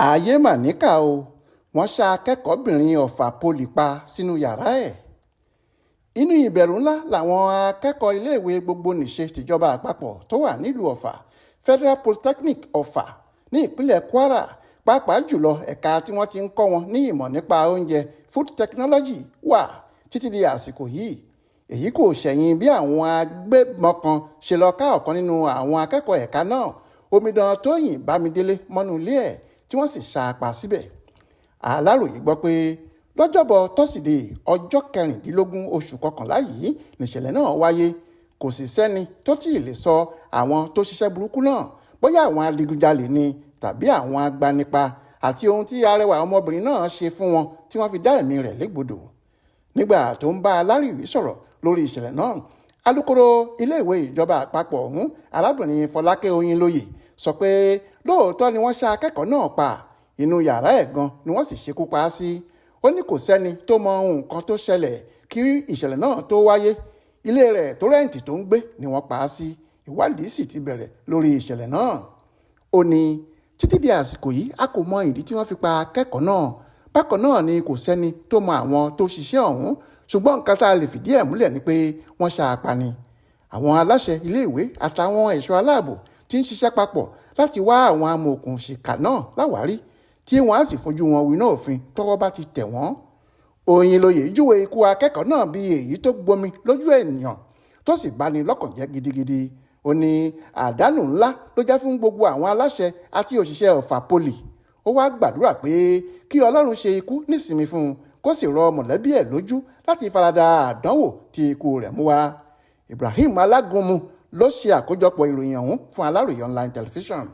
ààyè mà Nika o, wọ́n ṣá akẹ́kọ̀ọ́-bìnrin Ọffa Poli pa sínú yàrá ẹ̀. Inú ìbẹ̀rù ńlá làwọn akẹ́kọ̀ọ́ iléèwé gbogbonìṣe tìjọba àpapọ̀ tó wà nílùú Ọffa Federal Polytechnic Ọffa ní ìpínlẹ̀ Kwara, pàápàá jùlọ ẹ̀ka tí wọ́n ti ń kọ́ wọn ní ìmọ̀ nípa oúnjẹ food technology wà títí di àsìkò yìí. Èyí kò ṣẹ̀yìn bí àwọn agbébọn kan ṣe lọ ká ọ̀kan nínú àwọn akẹ́kọ̀ọ́ ẹ̀ka náà, omidan Tóyìn Bámidélé, mọ́nú ilé ẹ̀ tí wọ́n sì ṣá a pa síbẹ̀. Aláròyé gbọ́ pé lọ́jọ́bọ̀ tọ́sídẹ̀ẹ́ ọjọ́ 16 oṣù kọkànlá yìí nìṣẹ̀lẹ̀ náà wáyé. Kò sì sẹ́ni tó tí ì lè sọ àwọn tó ṣiṣẹ́ burúkú náà, bóyá àwọn adigunjalè ni tàbí àwọn agbanipa, àti ohun tí arẹwà ọmọbìnrin náà ṣe fún wọn tí wọ́n fi dá ẹ̀mí rẹ̀ légbodò. Nígbà tó ń bá aláròyé sọ̀rọ̀ lórí ìṣẹ̀lẹ̀ náà, alukoro iléèwé ìjọba àpapọ̀ ọ̀hún, arábìnrin Fọlákẹ́ Oyinlóye, sọ pé lóòótọ́ ni wọ́n ṣá akẹ́kọ̀ọ́ náà pa, inú yàrá ẹ̀ gan ni wọ́n sì ṣekú pa á sí. Ó ní kò sẹ́ni tó mọ nǹkan tó ṣẹlẹ̀ kí ìṣẹ̀lẹ̀ náà tó wáyé. Ilé rẹ̀ tó rẹ́ǹtì tó ń gbé ni wọ́n pa á sí. Ìwádìí sì ti bẹ̀rẹ̀ lórí ìṣẹ̀lẹ̀ náà. Ó ní títí di àsìkò yìí a kò mọ ìdí tí wọ́n fi pa akẹ́kọ̀ọ́ náà. Bákan náà ni kò sẹ́ni tó mọ àwọn tó ṣiṣẹ́ ọ̀hún, ṣùgbọ́n nǹkan tá a lè fìdí ẹ̀ múlẹ̀ ni pé wọ́n ṣá a pa ni. Àwọn aláṣẹ iléèwé àtàwọn ẹ̀ṣọ́ aláàbò tí ń ṣiṣẹ́ papọ̀ láti wá àwọn amòòkùnṣìkà náà láwárí, tí wọ́n á sì fojú wọn winá òfin tọ́wọ́ bá ti tẹ̀ wọ́n. Oyinlóye júwe ikú akẹ́kọ̀ọ́ náà bí èyí tó gbomi lójú ènìyàn tó sì bani lọ́kàn jẹ́ gidigidi. Ó ní àdánù ńlá ló jẹ́ fún gbogbo àwọn aláṣẹ àti òṣìṣẹ́ Ọffa Poli. Ó wá gbàdúrà pé kí Ọlọ́run ṣe ikú nísinmi fún un, kó sì rọ mọ̀lẹ́bí ẹ̀ lójú láti farada àdánwò tí ikú rẹ̀ mú wá. Ibrahim Alágúnmu ló ṣe àkójọpọ̀ ìròyìn ọ̀hún fún Aláròyé online television.